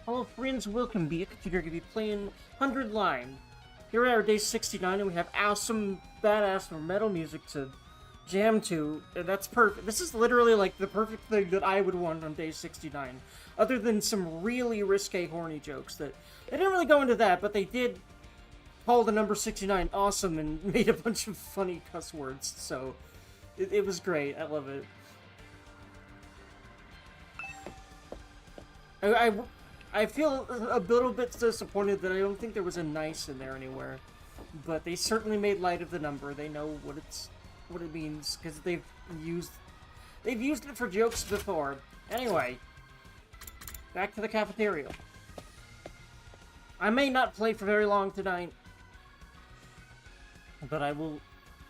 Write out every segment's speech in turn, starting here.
Hello friends, welcome back. Today we're going to be playing 100 Line. Here we are, day 69, and we have awesome, badass metal music to jam to, and that's perfect. This is literally like the perfect thing that I would want on day 69. Other than some really risque, horny jokes that... They didn't really go into that, but they did call the number 69 awesome and made a bunch of funny cuss words, so... It was great, I love it. I feel a little bit disappointed that I don't think there was a nice in there anywhere, but they certainly made light of the number. They know what it means because they've used it for jokes before. Anyway, back to the cafeteria. I may not play for very long tonight, but I will.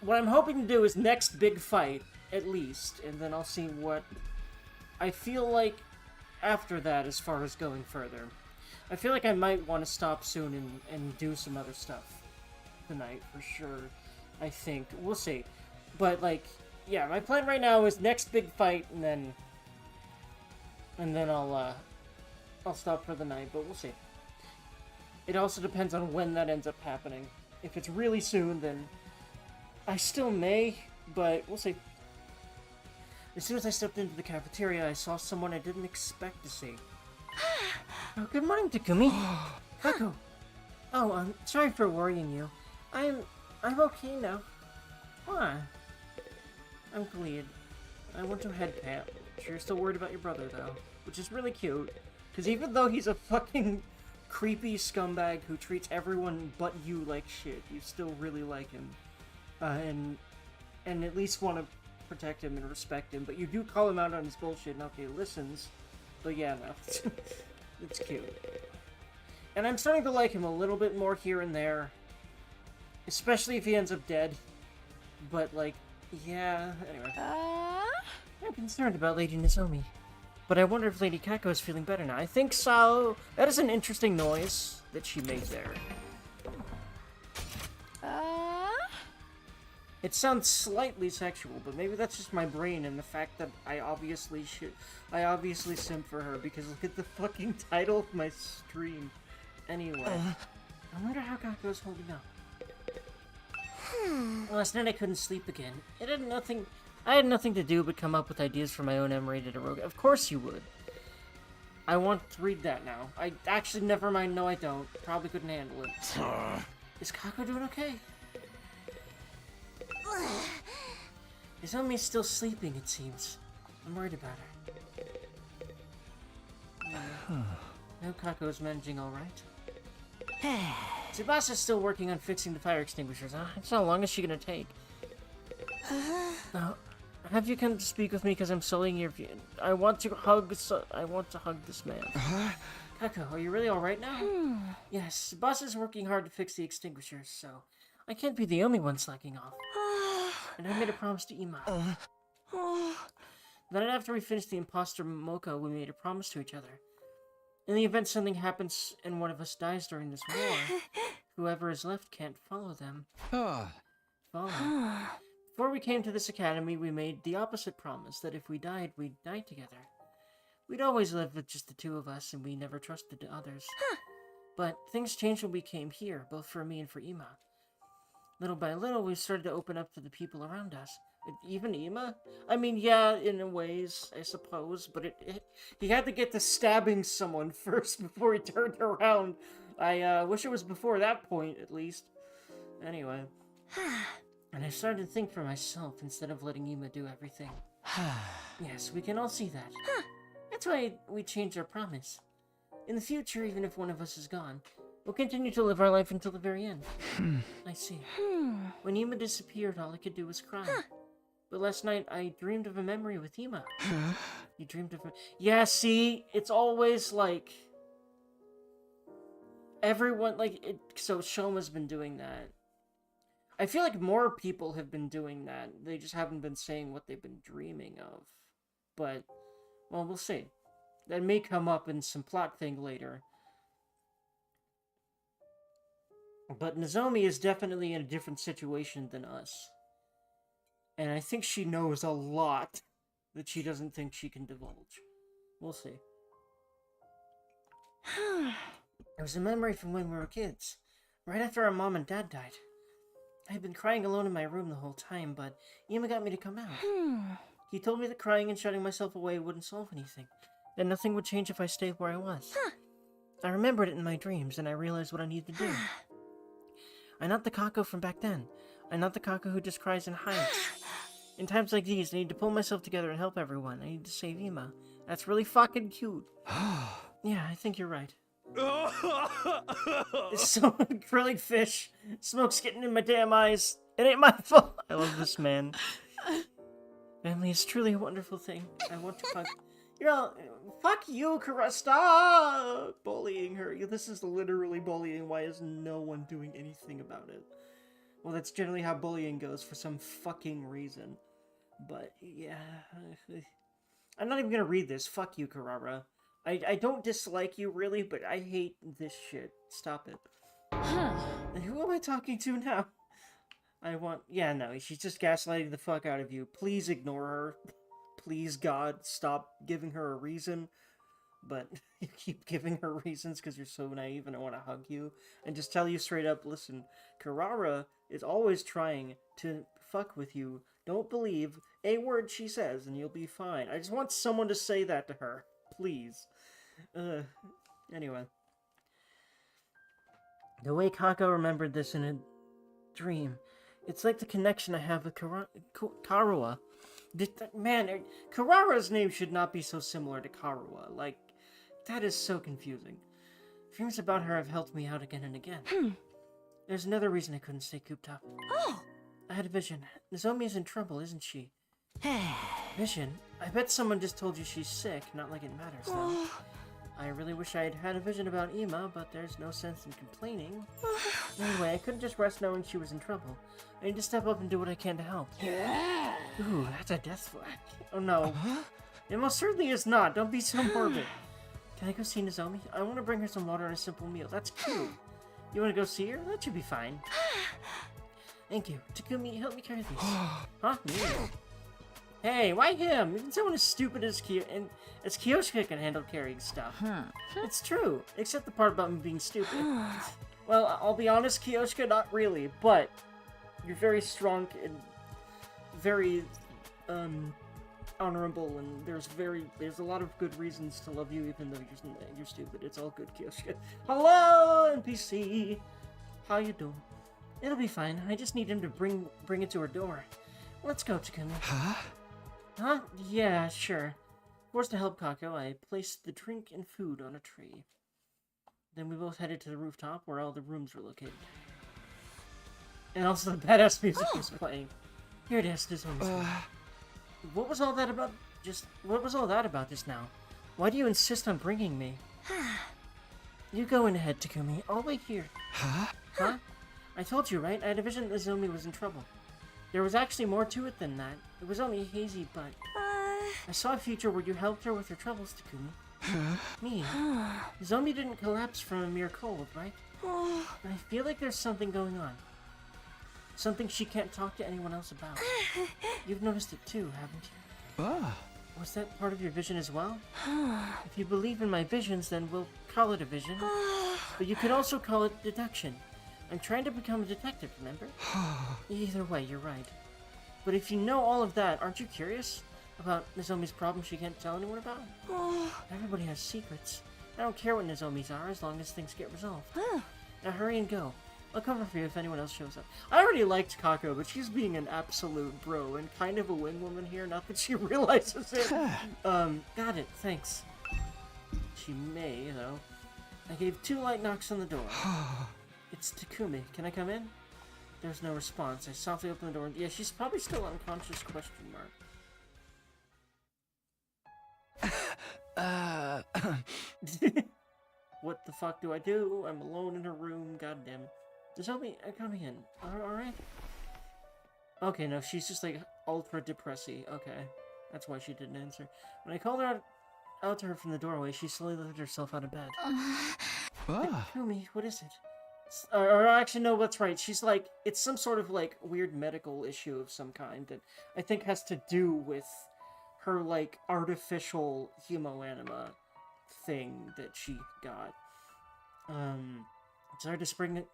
What I'm hoping to do is next big fight at least, and then I'll see what I feel like after that as far as going further. I feel like I might want to stop soon and do some other stuff tonight for sure. I think. We'll see. But like, yeah, my plan right now is next big fight and then I'll stop for the night, but we'll see. It also depends on when that ends up happening. If it's really soon, then I still may, but we'll see. As soon as I stepped into the cafeteria, I saw someone I didn't expect to see. Oh, good morning, Takumi. Kako. Oh, I'm sorry for worrying you. I'm okay now. Why? I'm glad. I want to head pat. You're still worried about your brother, though. Which is really cute. Because even though he's a fucking creepy scumbag who treats everyone but you like shit, you still really like him. And at least want to protect him and respect him, but you do call him out on his bullshit, and okay, listens. But yeah, no. It's cute. And I'm starting to like him a little bit more here and there. Especially if he ends up dead. But, like, yeah, anyway. I'm concerned about Lady Nozomi. But I wonder if Lady Kako is feeling better now. I think so. That is an interesting noise that she made there. It sounds slightly sexual, but maybe that's just my brain and the fact that I obviously simp for her, because look at the fucking title of my stream. Anyway, I wonder how Gako's holding up. Last night I couldn't sleep again. I had nothing to do but come up with ideas for my own M-rated erotica. Of course you would. I want to read that now. Never mind, no I don't. Probably couldn't handle it. Is Kako doing okay? Nozomi's still sleeping, it seems. I'm worried about her. No, Kako's managing alright. Tsubasa's still working on fixing the fire extinguishers, huh? How long is she gonna take? Have you come to speak with me because I'm sullying your view? I want to hug this man. Kako, are you really alright now? Yes, Tsubasa's working hard to fix the extinguishers, so I can't be the only one slacking off. And I made a promise to Ima. The night after we finished the imposter Mocha, we made a promise to each other. In the event something happens and one of us dies during this war, whoever is left can't follow them. Before we came to this academy, we made the opposite promise, that if we died, we'd die together. We'd always live with just the two of us, and we never trusted the others. But things changed when we came here, both for me and for Ima. Little by little, we started to open up to the people around us. Even Ima? I mean, yeah, in a ways, I suppose, but he had to get to stabbing someone first before he turned around. I wish it was before that point, at least. Anyway. And I started to think for myself instead of letting Ima do everything. Yes, we can all see that. That's why we changed our promise. In the future, even if one of us is gone, we'll continue to live our life until the very end. I see. When Ima disappeared, all I could do was cry. But last night, I dreamed of a memory with Ima. You dreamed of... Yeah, see? It's always, like... Everyone, like... So Shoma's been doing that. I feel like more people have been doing that. They just haven't been saying what they've been dreaming of. But, well, we'll see. That may come up in some plot thing later. But Nozomi is definitely in a different situation than us. And I think she knows a lot that she doesn't think she can divulge. We'll see. It was a memory from when we were kids, right after our mom and dad died. I had been crying alone in my room the whole time, but Ima got me to come out. He told me that crying and shutting myself away wouldn't solve anything, that nothing would change if I stayed where I was. I remembered it in my dreams, and I realized what I needed to do. I'm not the Kako from back then. I'm not the Kako who just cries and hides. In times like these, I need to pull myself together and help everyone. I need to save Ima. That's really fucking cute. Yeah, I think you're right. So, grilling fish. Smoke's getting in my damn eyes. It ain't my fault. I love this man. Family is truly a wonderful thing. I want to fuck... You're all... Fuck you, Kara. Stop bullying her. This is literally bullying. Why is no one doing anything about it? Well, that's generally how bullying goes for some fucking reason. But, yeah... I'm not even gonna read this. Fuck you, Karara. I don't dislike you, really, but I hate this shit. Stop it. And who am I talking to now? Yeah, no, she's just gaslighting the fuck out of you. Please ignore her. Please, God, stop giving her a reason. But you keep giving her reasons because you're so naive and I want to hug you. And just tell you straight up, listen, Karara is always trying to fuck with you. Don't believe a word she says and you'll be fine. I just want someone to say that to her. Please. Anyway. The way Kako remembered this in a dream, it's like the connection I have with Karuwa. Man, Karara's name should not be so similar to Karuwa. Like, that is so confusing. Dreams about her have helped me out again and again. There's another reason I couldn't stay cooped up. I had a vision. Nozomi is in trouble, isn't she? Vision? I bet someone just told you she's sick, not like it matters, though. I really wish I had had a vision about Ima, but there's no sense in complaining. Anyway, I couldn't just rest knowing she was in trouble. I need to step up and do what I can to help. Ooh, that's a death flag. Oh no. It most certainly is not. Don't be so morbid. Can I go see Nozomi? I want to bring her some water and a simple meal. That's cute. You want to go see her? That should be fine. Thank you. Takumi, help me carry these. Huh? Me? Hey, why him? Even someone as stupid as Kyoshika can handle carrying stuff. It's true, except the part about me being stupid. Well, I'll be honest, Kyoshika, not really, but you're very strong and very, honorable, and there's a lot of good reasons to love you, even though you're stupid. It's all good, Kyoshika. Hello, NPC! How you doing? It'll be fine. I just need him to bring it to her door. Let's go, Takumi. Huh? Yeah, sure. Forced to help Kako, I placed the drink and food on a tree. Then we both headed to the rooftop where all the rooms were located. And also the badass music was playing. Here it is, this one's What was all that about just now? Why do you insist on bringing me? You go in ahead, Takumi. I'll wait here. Huh? I told you, right? I had a vision that Nozomi was in trouble. There was actually more to it than that. It was only hazy, but... I saw a future where you helped her with her troubles, Takumi. Me. Nozomi didn't collapse from a mere cold, right? I feel like there's something going on. Something she can't talk to anyone else about. You've noticed it too, haven't you? Was that part of your vision as well? If you believe in my visions, then we'll call it a vision. But you could also call it deduction. I'm trying to become a detective, remember? Either way, you're right. But if you know all of that, aren't you curious about Nozomi's problem she can't tell anyone about? Everybody has secrets. I don't care what Nozomi's are as long as things get resolved. Now hurry and go. I'll cover for you if anyone else shows up. I already liked Kako, but she's being an absolute bro and kind of a wing woman here, not that she realizes it. Got it, thanks. She may, though. I gave 2 light knocks on the door. It's Takumi. Can I come in? There's no response. I softly opened the door. Yeah, she's probably still unconscious, question mark. What the fuck do I do? I'm alone in her room, goddamn. Nozomi, come in. Alright? Okay, no, she's just like ultra depressy. Okay. That's why she didn't answer. When I called her out to her from the doorway, she slowly lifted herself out of bed. Takumi, what is it? Or actually, no, that's right. She's like, it's some sort of like weird medical issue of some kind that I think has to do with her like artificial hemoanima thing that she got. Sorry to spring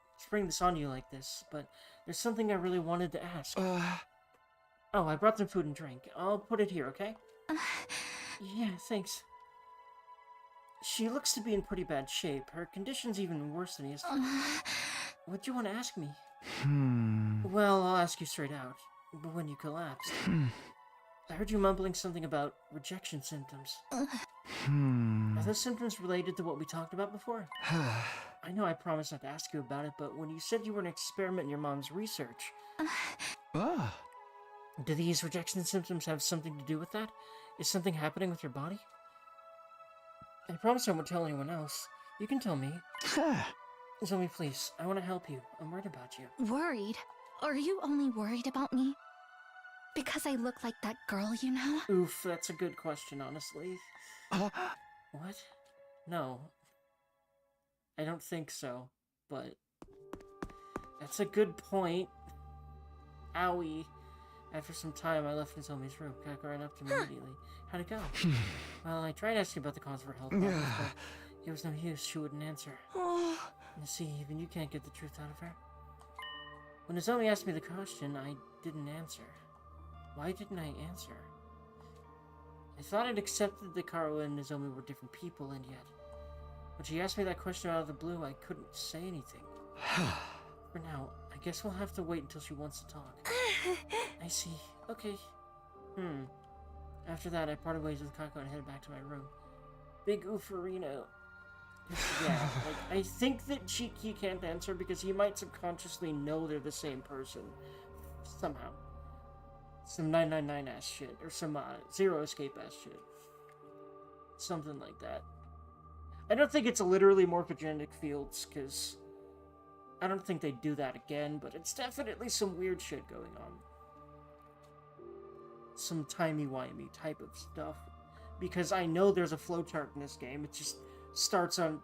this on you like this, but there's something I really wanted to ask. Oh, I brought some food and drink. I'll put it here, okay? Yeah, thanks. She looks to be in pretty bad shape. Her condition's even worse than his. What do you want to ask me? Well, I'll ask you straight out. But when you collapsed, I heard you mumbling something about rejection symptoms. Are those symptoms related to what we talked about before? I know I promised not to ask you about it, but when you said you were an experiment in your mom's research... Do these rejection symptoms have something to do with that? Is something happening with your body? I promise I won't tell anyone else. You can tell me. Zoe, please. I want to help you. I'm worried about you. Worried? Are you only worried about me? Because I look like that girl, you know? Oof, that's a good question, honestly. What? No. I don't think so, but... That's a good point. Owie. After some time, I left Nozomi's room. Kako ran up to me immediately. How'd it go? Well, I tried asking about the cause of her health problems, but it was no use. She wouldn't answer. You see, even you can't get the truth out of her. When Nozomi asked me the question, I didn't answer. Why didn't I answer? I thought I'd accepted that Karo and Nozomi were different people, and yet... When she asked me that question out of the blue, I couldn't say anything. For now, I guess we'll have to wait until she wants to talk. I see. Okay. After that, I parted ways with Kako and headed back to my room. Big oofarino. Yeah, like, I think that Chiki can't answer because he might subconsciously know they're the same person. Somehow. Some 999-ass shit. Or some Zero Escape-ass shit. Something like that. I don't think it's literally morphogenetic fields, because... I don't think they do that again, but it's definitely some weird shit going on. Some timey-wimey type of stuff. Because I know there's a flowchart in this game. It just starts on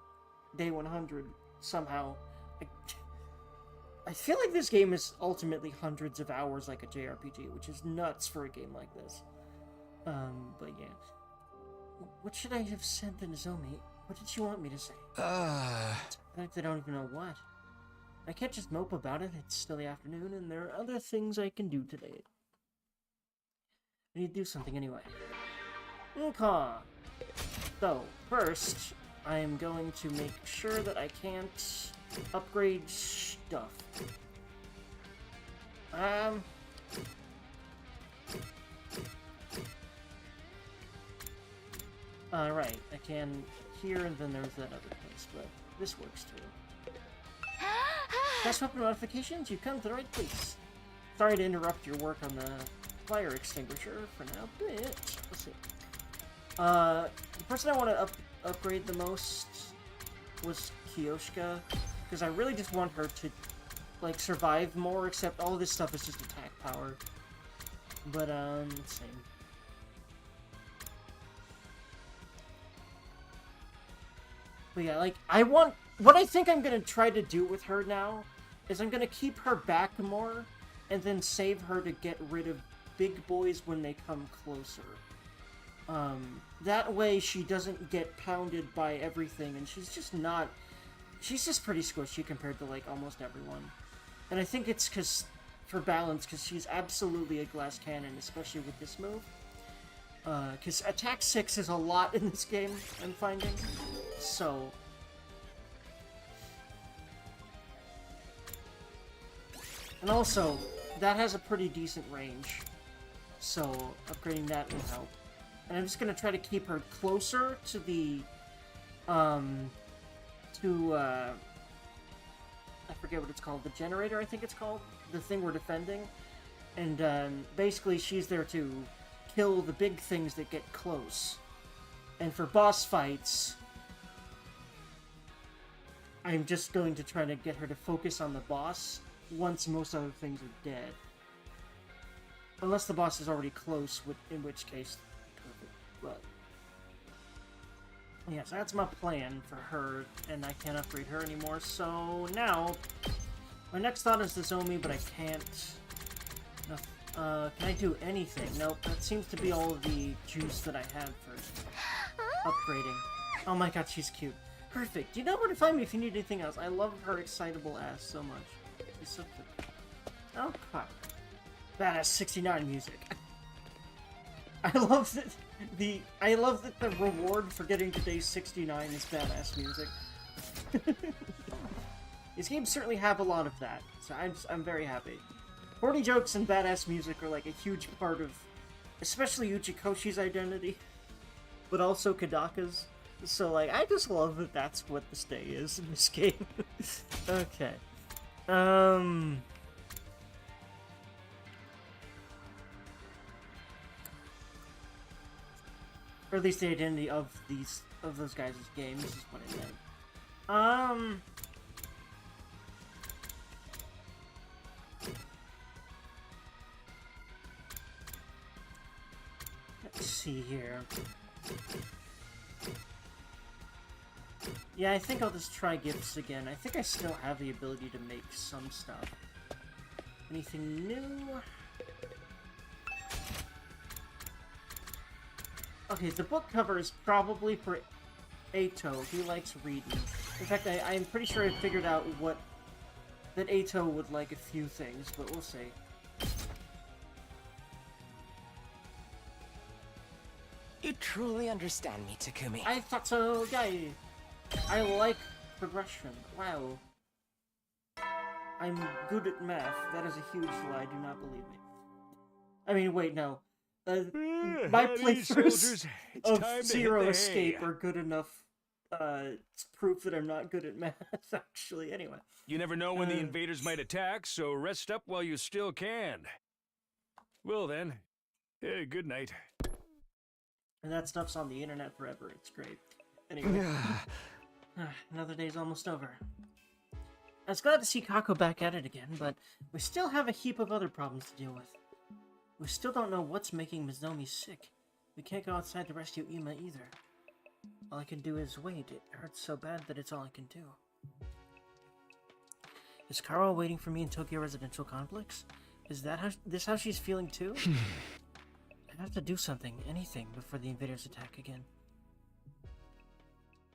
day 100 somehow. I feel like this game is ultimately hundreds of hours like a JRPG, which is nuts for a game like this. But yeah. What should I have said to Nozomi? What did she want me to say? In fact, I don't even know what. I can't just mope about it. It's still the afternoon, and there are other things I can do today. I need to do something anyway. Okay. So, first, I am going to make sure that I can't upgrade stuff. Right, I can here, and then there's that other place, but this works too. Test weapon modifications, you've come to the right place. Sorry to interrupt your work on the fire extinguisher for now, but let's see. The person I want to upgrade the most was Kyoshika, because I really just want her to, like, survive more, except all of this stuff is just attack power. But, let's see. But yeah, like, what I think I'm gonna try to do with her now is I'm gonna keep her back more, and then save her to get rid of big boys when they come closer. That way she doesn't get pounded by everything, and she's just pretty squishy compared to, like, almost everyone. And I think it's for balance, because she's absolutely a glass cannon, especially with this move. Because attack 6 is a lot in this game, I'm finding. So... And also, that has a pretty decent range. So, upgrading that will help. And I'm just gonna try to keep her closer to the... I forget what it's called. The generator, I think it's called? The thing we're defending. And, basically, she's there to kill the big things that get close. And for boss fights, I'm just going to try to get her to focus on the boss once most other things are dead. Unless the boss is already close, in which case, perfect. But, yeah, so that's my plan for her, and I can't upgrade her anymore. So now, my next thought is Nozomi, but I can't. Can I do anything? Nope, that seems to be all of the juice that I had for upgrading. Oh my god, she's cute. Perfect. You know where to find me if you need anything else. I love her excitable ass so much. She's so cute. Oh, fuck. Badass 69 music. I love that the reward for getting to day 69 is badass music. These games certainly have a lot of that, so I'm very happy. Horny jokes and badass music are like a huge part of, especially Uchikoshi's identity, but also Kadaka's. So like, I just love that that's what this day is in this game. Okay. Or at least the identity of those guys' games is what I meant. Let's see here. Yeah, I think I'll just try gifts again. I think I still have the ability to make some stuff. Anything new? Okay, the book cover is probably for Eito. He likes reading. In fact, I'm pretty sure I figured out that Eito would like a few things, but we'll see. You truly understand me, Takumi. I thought so, yay! I like progression. Wow. I'm good at math. That is a huge lie, do not believe me. I mean, wait, no. My playthroughs of Zero Escape are good enough proof that I'm not good at math, actually. Anyway. You never know when the invaders might attack, so rest up while you still can. Well then, good night. And that stuff's on the internet forever. It's great. Anyway. Another day's almost over. I was glad to see Kako back at it again, but we still have a heap of other problems to deal with. We still don't know what's making Mizomi sick. We can't go outside to rescue Ima either. All I can do is wait. It hurts so bad that it's all I can do. Is Karo waiting for me in Tokyo Residential Complex? Is that how she's feeling too? I have to do something, anything, before the invaders attack again.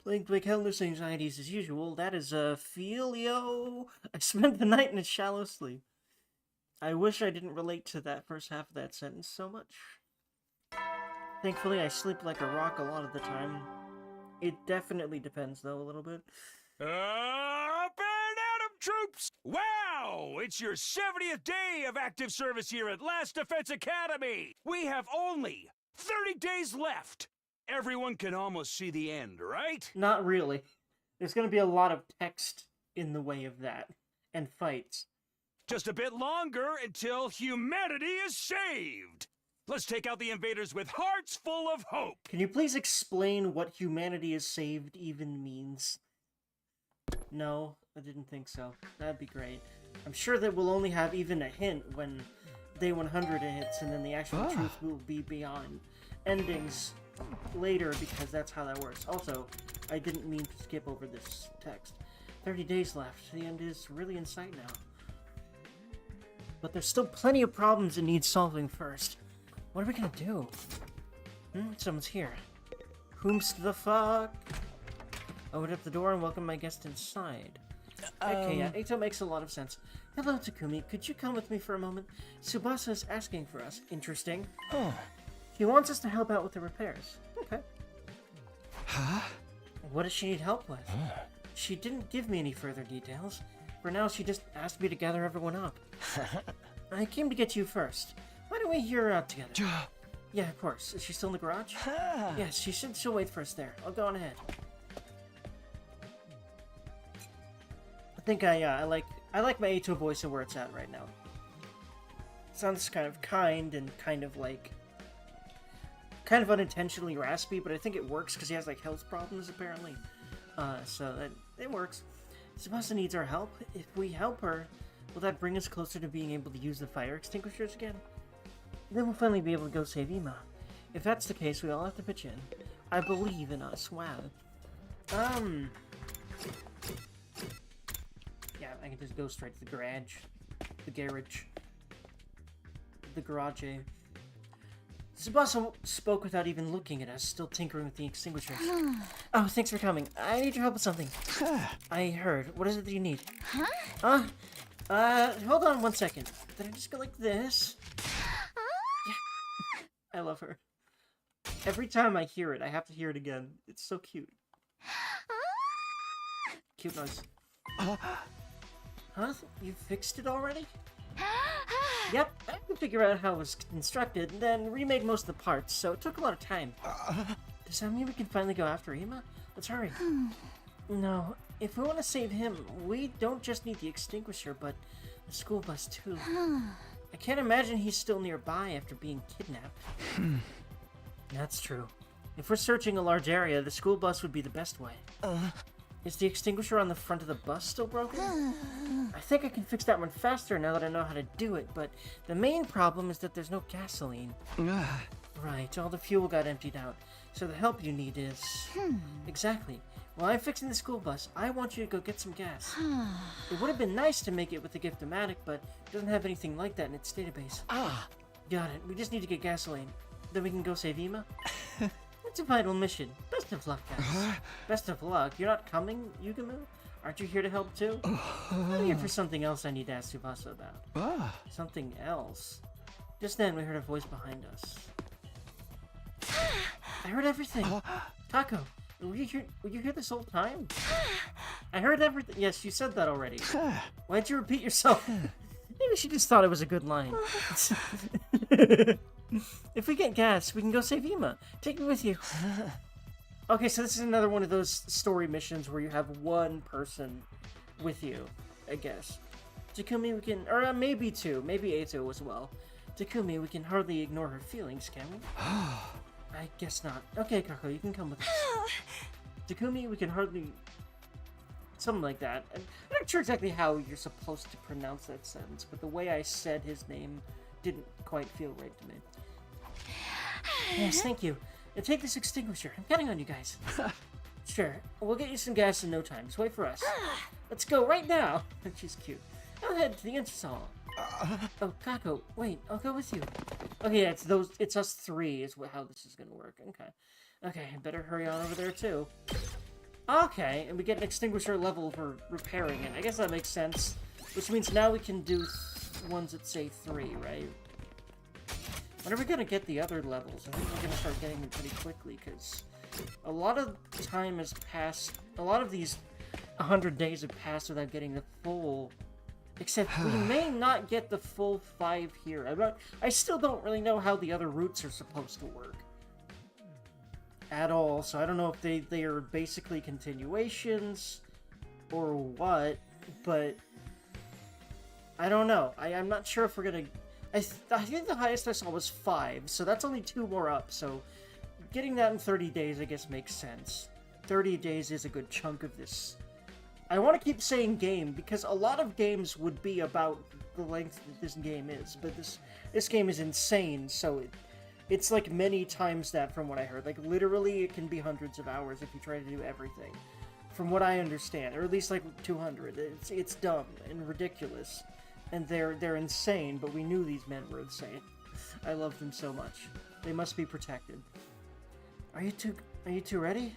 Plagued by countless anxieties as usual, that is Filio. I spent the night in a shallow sleep. I wish I didn't relate to that first half of that sentence so much. Thankfully, I sleep like a rock a lot of the time. It definitely depends, though, a little bit. Up and at 'em, troops! Wow! It's your 70th day of active service here at Last Defense Academy! We have only 30 days left! Everyone can almost see the end, right? Not really. There's gonna be a lot of text in the way of that. And fights. Just a bit longer until humanity is saved! Let's take out the invaders with hearts full of hope! Can you please explain what humanity is saved even means? No, I didn't think so. That'd be great. I'm sure that we'll only have even a hint when day 100 hits, and then the actual truth will be beyond endings later, because that's how that works. Also, I didn't mean to skip over this text. 30 days left. The end is really in sight now. But there's still plenty of problems that need solving first. What are we gonna do? Someone's here. Whomst the fuck? Open up the door and welcome my guest inside. Okay, yeah, Eito makes a lot of sense. Hello, Takumi. Could you come with me for a moment? Tsubasa is asking for us. Interesting. He wants us to help out with the repairs. Okay. Huh? What does she need help with? She didn't give me any further details. For now, she just asked me to gather everyone up. I came to get you first. Why don't we hear her out together? Yeah, of course. Is she still in the garage? Yes, she'll wait for us there. I'll go on ahead. I think I like my Eito voice and where it's at right now. Sounds kind of kind and kind of unintentionally raspy, but I think it works because he has like health problems apparently. So it works. Tsubasa needs our help. If we help her, will that bring us closer to being able to use the fire extinguishers again? Then we'll finally be able to go save Ima. If that's the case, we all have to pitch in. I believe in us. Wow. Yeah, I can just go straight to the garage. The garage. The garage. Tsubasa spoke without even looking at us, still tinkering with the extinguisher. Oh, thanks for coming. I need your help with something. I heard. What is it that you need? Huh? Hold on 1 second. Did I just go like this? Yeah. I love her. Every time I hear it, I have to hear it again. It's so cute. Cute noise. Huh? You fixed it already? Yep, I can figure out how it was constructed, and then remade most of the parts, so it took a lot of time. Does that mean we can finally go after Ima? Let's hurry. No, if we want to save him, we don't just need the extinguisher, but the school bus too. I can't imagine he's still nearby after being kidnapped. That's true. If we're searching a large area, the school bus would be the best way. Is the extinguisher on the front of the bus still broken? I think I can fix that one faster now that I know how to do it, but the main problem is that there's no gasoline. Right, all the fuel got emptied out, so the help you need is... Exactly. While I'm fixing the school bus, I want you to go get some gas. It would have been nice to make it with the Gift-O-Matic, but it doesn't have anything like that in its database. Got it. We just need to get gasoline. Then we can go save Ima? It's a vital mission. Best of luck, guys. Best of luck. You're not coming, Yugamu? Aren't you here to help too? I'm here for something else I need to ask Tsubasa about. Something else? Just then, we heard a voice behind us. I heard everything. Tako, were you here this whole time? I heard everything. Yes, you said that already. Why'd you repeat yourself? Maybe she just thought it was a good line. If we get gas, we can go save Ima. Take me with you. Okay, so this is another one of those story missions where you have one person with you, I guess. Takumi, we can... Or maybe two. Maybe Eito as well. Takumi, we can hardly ignore her feelings, can we? I guess not. Okay, Kako, you can come with us. Takumi, we can hardly... Something like that. I'm not sure exactly how you're supposed to pronounce that sentence, but the way I said his name didn't quite feel right to me. Yes, thank you. Now take this extinguisher. I'm counting on you guys. Sure. We'll get you some gas in no time. Just wait for us. Let's go right now. She's cute. I'll head to the entrance hall. Oh, Kako, wait. I'll go with you. Okay, yeah, it's us three is how this is gonna work. Okay. Okay, I better hurry on over there too. Okay, and we get an extinguisher level for repairing it. I guess that makes sense. Which means now we can do ones that say 3, right? When are we gonna get the other levels? I think we're gonna start getting them pretty quickly, because a lot of time has passed. A lot of these 100 days have passed without getting the full... Except we may not get the full 5 here. I still don't really know how the other routes are supposed to work. At all, so I don't know if they are basically continuations or what, but I don't know. I'm not sure if we're gonna... I think the highest I saw was 5, so that's only 2 more up, so getting that in 30 days I guess makes sense. 30 days is a good chunk of this. I want to keep saying game, because a lot of games would be about the length that this game is, but this game is insane, so it's like many times that from what I heard. Like, literally, it can be hundreds of hours if you try to do everything. From what I understand, or at least like 200. It's dumb and ridiculous. And they're insane, but we knew these men were insane. I love them so much. They must be protected. Are you two ready?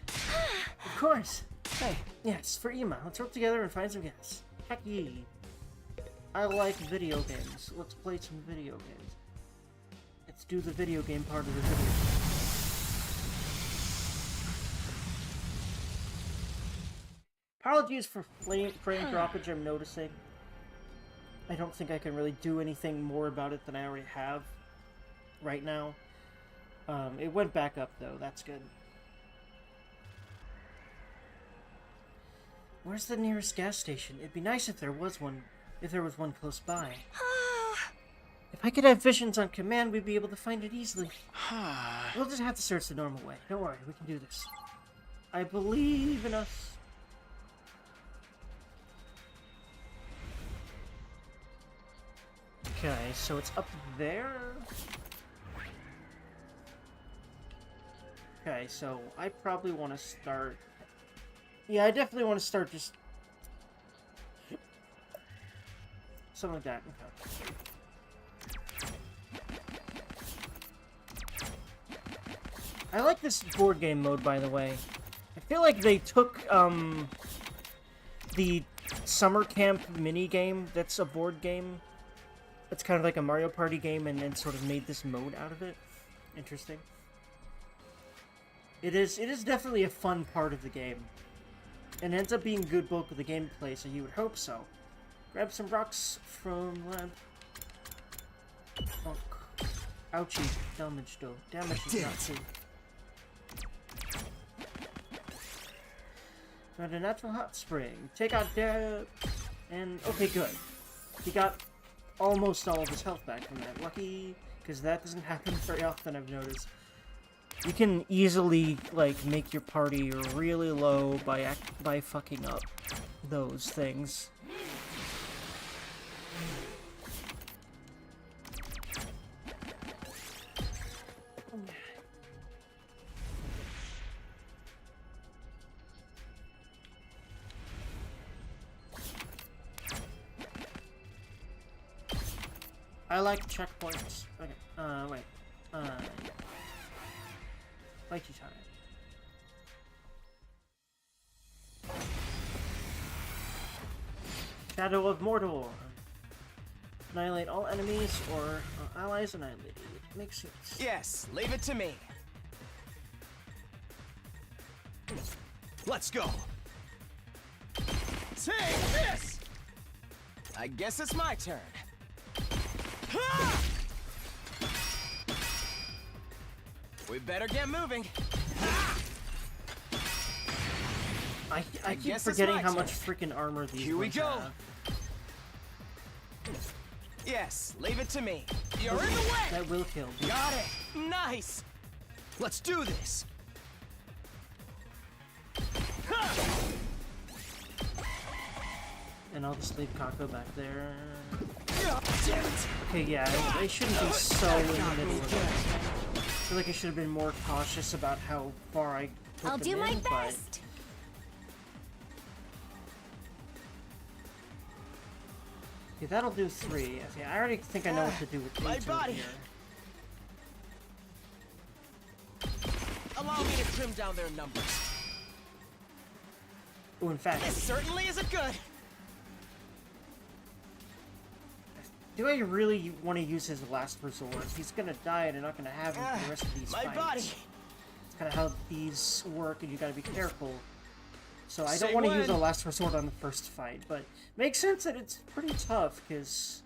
Of course. Hey, yes, for Ima. Let's work together and find some gas. Heck yee. I like video games. Let's play some video games. Let's do the video game part of the video. Apologies for frame droppage I'm noticing. I don't think I can really do anything more about it than I already have right now. It went back up though, that's good. Where's the nearest gas station? It'd be nice if there was one close by. If I could have visions on command, we'd be able to find it easily. We'll just have to search the normal way. Don't worry, we can do this. I believe in us. Okay, so it's up there? Okay, so I probably want to start... Yeah, I definitely want to start just... something like that. Okay. I like this board game mode, by the way. I feel like they took, the summer camp mini game that's a board game. It's kind of like a Mario Party game and then sort of made this mode out of it. Interesting. It is definitely a fun part of the game. And ends up being good bulk of the gameplay, so you would hope so. Grab some rocks from lab. Oh, ouchie. Damage though. Damage is not too. Found a natural hot spring. Take out there. And okay, good. He got almost all of his health back from that. Lucky, because that doesn't happen very often, I've noticed. You can easily, like, make your party really low by fucking up those things. I like checkpoints. Okay, wait. Fighty time. Shadow of Mordor. Annihilate all enemies or allies annihilated. Makes sense. Yes, leave it to me. Let's go. Take this! I guess it's my turn. Ha! We better get moving. I keep forgetting how much freaking armor these Here we ones go. have. Yes, leave it to me. You're in the way! That will kill. Got it! Nice! Let's do this! And I'll just leave Kako back there. Damn it! Okay, yeah, I shouldn't be so in the middle of it. I feel like I should have been more cautious about how far I put I'll them do my in, but- best. Yeah, that'll do 3. Okay, I already think I know what to do with My 8 body. here. Allow me to trim down their numbers. Oh, in fact, This certainly isn't good. do I really want to use his last resort? He's gonna die and I'm not gonna have him for the rest of these My fights. body. It's kind of how these work, and you gotta be careful. So I Say don't want to when. use a last resort on the first fight, but makes sense that it's pretty tough because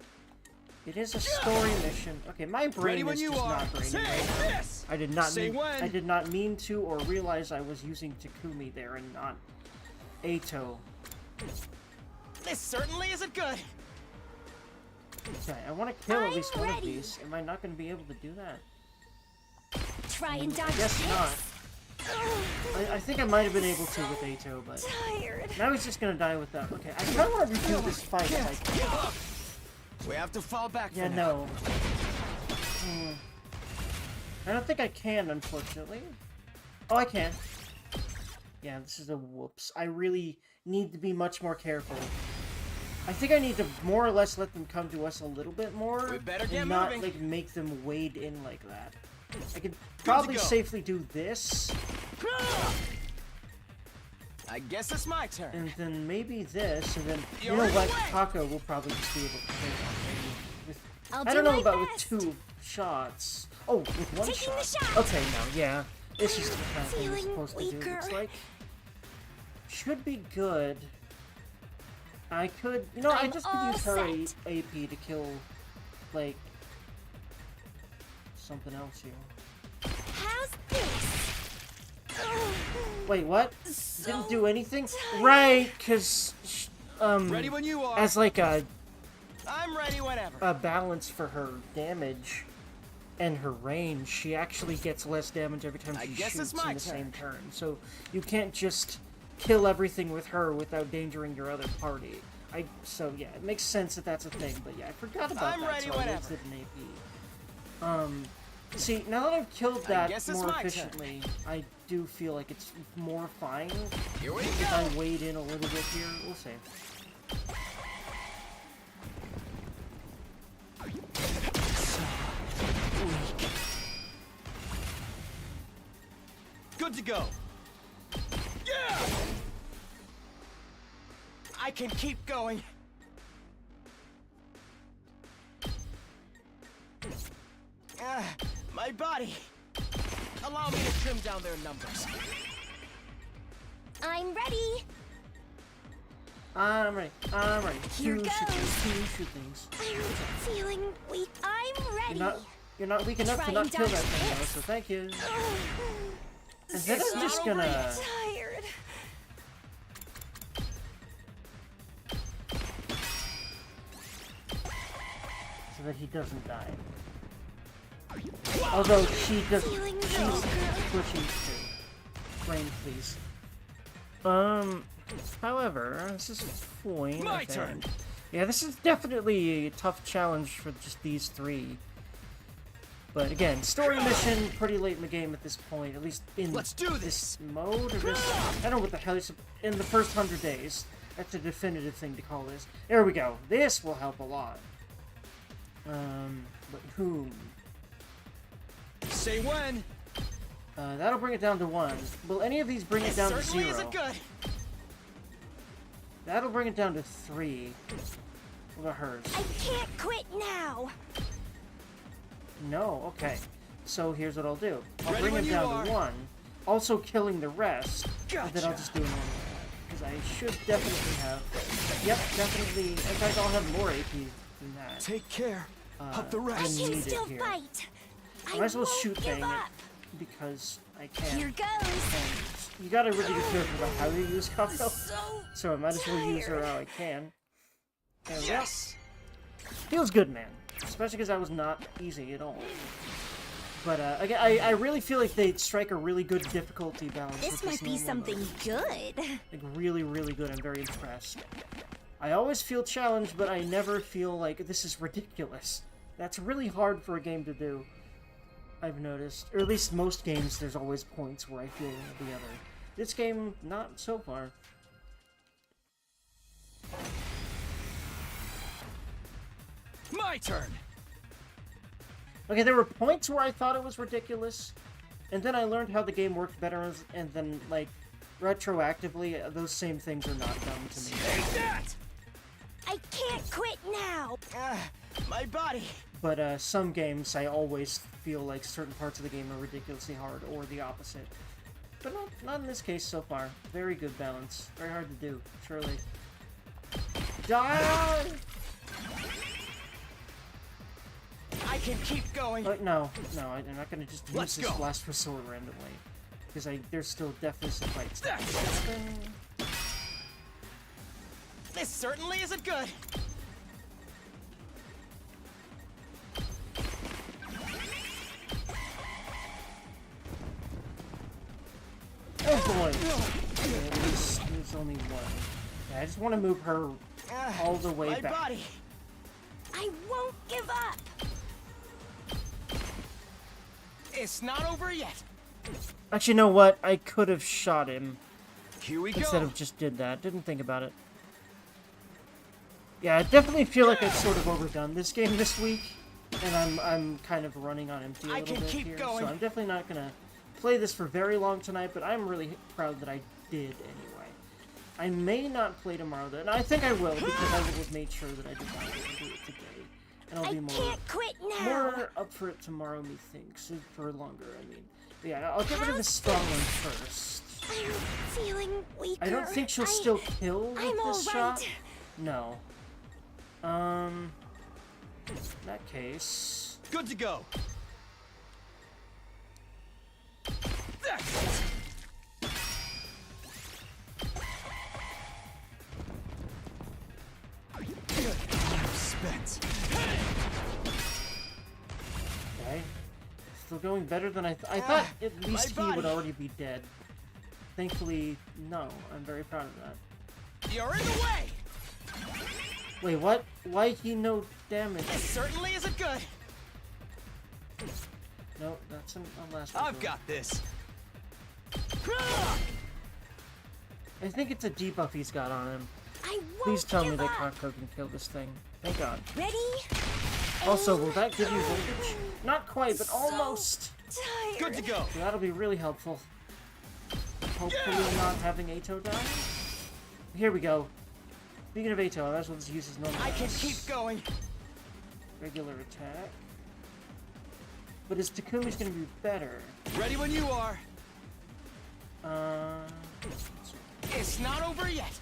it is a story mission. Okay, my Ready brain when is you just are. not braining Say right now. this! I did not Say mean. when. I did not mean to or realize I was using Takumi there and not Ato. This certainly isn't good. Okay, I want to kill at I'm least one of ready. these. Am I not going to be able to do that? Try and dodge Guess this. not. I think I might have been able to with Ato, but Tired. now he's just going to die with that. Okay, I kind of want to redo this fight if I can. We have to fall back Yeah, for now. no. I don't think I can, unfortunately. Oh, I can. Yeah, this is a whoops. I really need to be much more careful. I think I need to more or less let them come to us a little bit more, We better get and not moving. like make them wade in like that. I could probably go. safely do this, I guess it's my turn. and then maybe this, and then you You're know in the what? way. Kako will probably just be able to play that maybe. With, I'll I do don't know my about best. with 2 shots. Oh, with 1 Taking shot. the shot. Okay, no, yeah. It's just the kind of thing you're Feeling supposed to do. It's weaker. like should be good. I could, you know, I I'm just could all use her set. AP to kill, like, something else here. How's this? Wait, what? So Didn't do anything? tired. Right, because, Ready when you are. as like I'm ready whenever. a balance for her damage and her range, she actually gets less damage every time I she guess shoots it's my in the same turn. turn. So you can't just kill everything with her without endangering your other party. So yeah, it makes sense that that's a thing, but yeah, I forgot about I'm that, ready so I whenever. used it in AP. See, now that I've killed that guess it's more my turn. efficiently, I do feel like it's more fine Here we if I go. wade in a little bit here. We'll see. Good to go. Yeah! I can keep going. My body. Allow me to trim down their numbers. I'm ready. I'm ready. I'm ready. Here Two goes. things. I'm feeling weak. I'm ready. You're not weak enough to not kill that thing, though, so thank you. And then I'm just gonna... tired. So that he doesn't die. Although she doesn't... Feeling She's low, glitchy too. Brain, please. However, this is a point, My I think. turn. Yeah, this is definitely a tough challenge for just these three. But again, story mission pretty late in the game at this point, at least in Let's do this mode, or this... I don't know what the hell is... In the first 100 days. That's a definitive thing to call this. There we go. This will help a lot. But whom? Say when. That'll bring it down to 1. Will any of these bring it down to Certainly 0? isn't good. That'll bring it down to 3. What about hers? I can't quit now. No? Okay. So here's what I'll do. I'll Ready bring when it you down are. to 1, also killing the rest, and then I'll Gotcha. just do another one. Because I should definitely have... Yep, definitely... In fact, I'll have more AP than that. Take care of the than I rest. can needed still here. fight. I might as well won't shoot give bang up. it, because I can. Here goes. And you gotta really be careful about how you use Kyle. So I might as well use her how I can. There we go. Yes. Feels good, man. Especially because that was not easy at all. But again, I really feel like they strike a really good difficulty balance. This with might be normal something mode. good. Like really, really good. I'm very impressed. I always feel challenged, but I never feel like this is ridiculous. That's really hard for a game to do. I've noticed, or at least most games, there's always points where I feel one or the other. This game, not so far. My turn. Okay, there were points where I thought it was ridiculous, and then I learned how the game worked better, and then, like, retroactively, those same things are not done to me. Take that. I can't quit now. My body. But some games, I always feel like certain parts of the game are ridiculously hard, or the opposite. But not in this case so far. Very good balance. Very hard to do, surely. Die! I can keep going. No, I'm not gonna just use Let's this go. last resort randomly. Because there's still definitely some fights. This certainly isn't good. Oh boy! Okay, at least there's only one. Yeah, I just want to move her all the way My back. body. I won't give up. It's not over yet. Actually, you know what? I could have shot him Here we instead go. of just did that. Didn't think about it. Yeah, I definitely feel like I've sort of overdone this game this week, and I'm kind of running on empty a I little can bit keep here. going. So I'm definitely not gonna play this for very long tonight, but I'm really proud that I did anyway. I may not play tomorrow, though, and I think I will because I will have made sure that I did not do it today. And I'll I be more can't quit now. more up for it tomorrow, methinks. For longer, I mean. But yeah, I'll get rid of the strong one first. I'm feeling weaker. I don't think she'll still kill with I'm this all shot. right. No. In that case... Good to go. That's it. Spent. Okay. Still going better than I thought at least he my would body. already be dead. Thankfully, no. I'm very proud of that. You're in the way. Wait, what? Why he no damage? This certainly isn't good. No, that's a last I've resort. got this. I think it's a debuff he's got on him. I won't Please tell me give that up. Kako can kill this thing. Thank God. Ready? Also, will that give you voltage? Not quite, but almost. Tired. Good to go. So that'll be really helpful. hopefully not having Ato die. Here we go. Speaking of Ato, I might as well just use his normal. I can keep going. Regular attack. But his Takumi's gonna be better. Ready when you are. Uh... It's not over yet.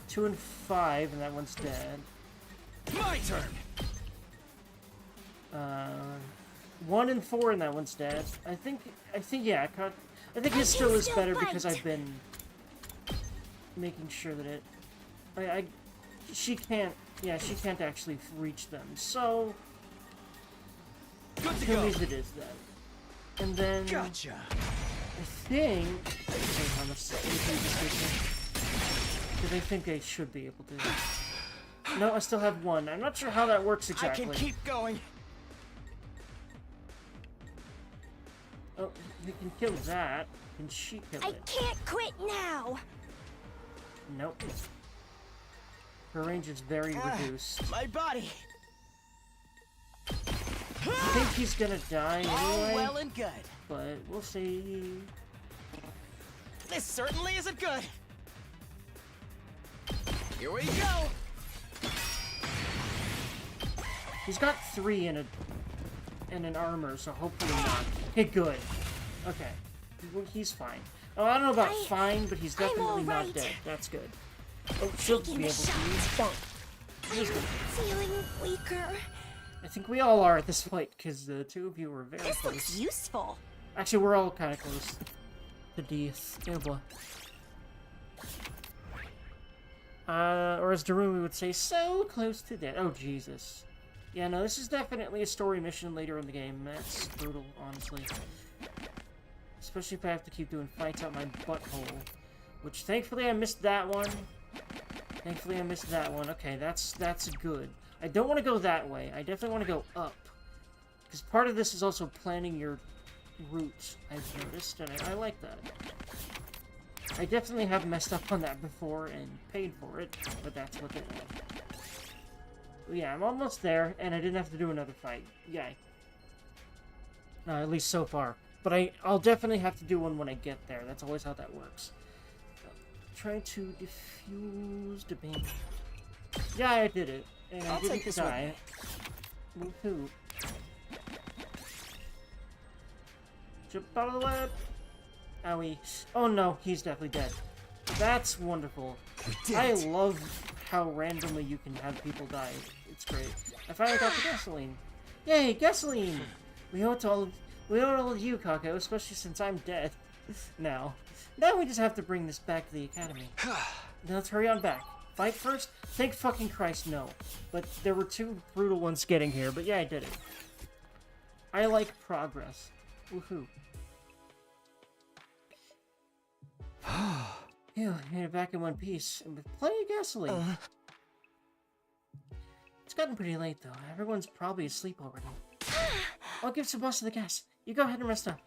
2 and 5, and that one's dead. My turn. 1 and 4, and that one's dead. I think, yeah, I think his still is better because I've been making sure that she can't actually reach them. So, Good to go. it is then. And then, Gotcha. I think, how much because I think I should be able to. No, I still have 1. I'm not sure how that works exactly. I can keep going. Oh, you can kill that. Can she kill I it? can't quit now. Nope. Her range is very reduced. My body. I think he's gonna die All anyway, well and good. but we'll see. This certainly isn't good. Here we go. He's got 3 in an armor, so hopefully not. Okay, good. Okay, well, he's fine. Oh, I don't know about fine, but he's definitely not alright. dead. That's good. Oh, she'll be Taking able the to shot. use bonk. He's good. Feeling weaker. I think we all are at this point, because the 2 of you were very This close. looks useful. Actually, we're all kind of close to death. Oh boy. Or as Darumi would say, so close to death. Oh, Jesus. Yeah, no, this is definitely a story mission later in the game. That's brutal, honestly. Especially if I have to keep doing fights out my butthole. Which, thankfully, I missed that one. Okay, that's good. I don't want to go that way. I definitely want to go up. Because part of this is also planning your route, I've noticed, and I like that. I definitely have messed up on that before and paid for it, but that's what it is. Yeah, I'm almost there, and I didn't have to do another fight. Yay. At least so far. But I'll definitely have to do one when I get there. That's always how that works. Try to defuse the beam. Yeah, I did it. And I I'll didn't take this die. Woohoo. Jump out of the web! Owie. Oh no, he's definitely dead. That's wonderful. I love how randomly you can have people die. It's great. I finally got the gasoline. Yay, gasoline! We owe it to all of you, Kako, especially since I'm dead. Now we just have to bring this back to the academy. Now let's hurry on back. Fight first? Thank fucking Christ, no. But there were 2 brutal ones getting here, but yeah, I did it. I like progress. Woohoo. Phew, made it back in one piece, and with plenty of gasoline. It's gotten pretty late, though. Everyone's probably asleep already. I'll give Tsubasa the gas. You go ahead and rest up.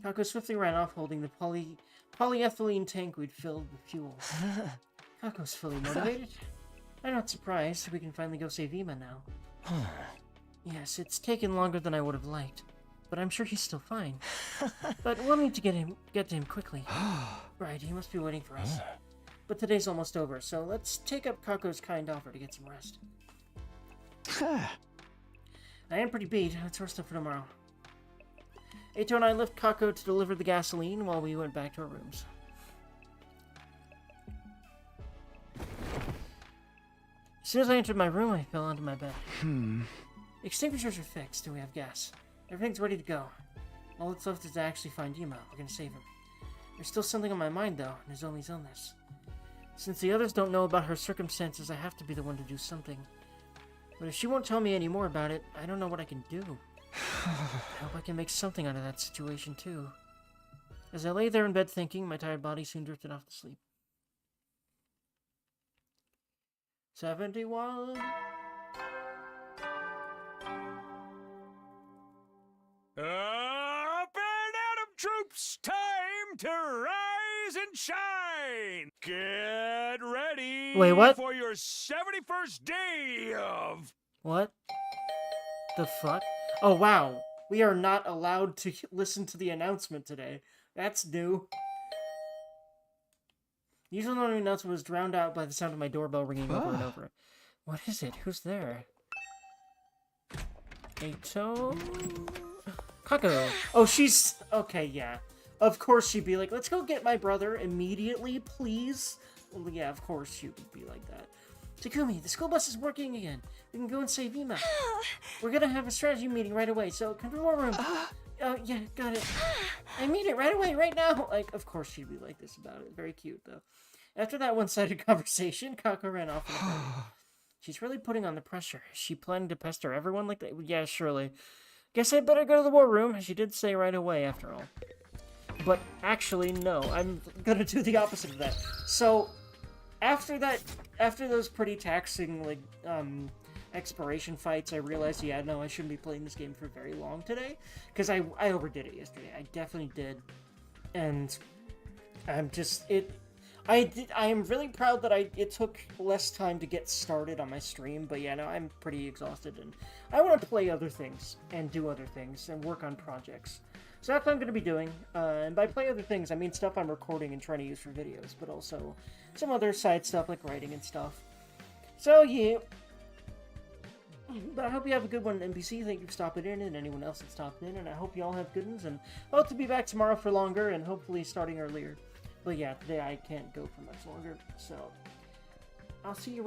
Kako swiftly ran off, holding the polyethylene tank we'd filled with fuel. Kako's fully motivated. I'm not surprised. We can finally go save Ima now. Yes, it's taken longer than I would have liked, but I'm sure he's still fine. But we'll need to get to him quickly. Right, he must be waiting for us. But today's almost over, so let's take up Kako's kind offer to get some rest. I am pretty beat. Let's rest up for tomorrow. Eito and I left Kako to deliver the gasoline while we went back to our rooms. As soon as I entered my room, I fell onto my bed. The extinguishers are fixed, and we have gas. Everything's ready to go. All that's left is to actually find Ima. We're gonna save him. There's still something on my mind, though, and Nozomi's illness. Since the others don't know about her circumstances, I have to be the one to do something. But if she won't tell me any more about it, I don't know what I can do. I hope I can make something out of that situation, too. As I lay there in bed thinking, my tired body soon drifted off to sleep. 71. Up and at 'em, troops! Time to rise and shine! Get ready Wait, what? for your 71st day of... What? The fuck? Oh, wow. We are not allowed to listen to the announcement today. That's new. Usually the announcement was drowned out by the sound of my doorbell ringing over and over. What is it? Who's there? Eito? Kako. Oh, she's... Okay, yeah. Of course she'd be like, let's go get my brother immediately, please. Well, yeah, of course she would be like that. Takumi, the school bus is working again. We can go and save Ima. We're gonna have a strategy meeting right away, so come to the war room. Yeah, got it. I mean it right away, right now. Like, of course she'd be like this about it. Very cute, though. After that one-sided conversation, Kako ran off in a hurry. She's really putting on the pressure. Is she planning to pester everyone like that? Yeah, surely. Guess I'd better go to the war room. She did say right away, after all. But actually, no. I'm gonna do the opposite of that. So, after those pretty taxing, like, exploration fights, I realized, yeah, no, I shouldn't be playing this game for very long today. Because I overdid it yesterday. I definitely did. And I'm just... I am really proud that it took less time to get started on my stream, but yeah, no, I'm pretty exhausted, and I want to play other things, and do other things, and work on projects. So that's what I'm going to be doing, and by play other things, I mean stuff I'm recording and trying to use for videos, but also some other side stuff like writing and stuff. So yeah, but I hope you have a good one, NPC. Thank you for stopping in, and anyone else that's stopped in, and I hope you all have good ones, and I hope to be back tomorrow for longer, and hopefully starting earlier. But yeah, today I can't go for much longer, so I'll see you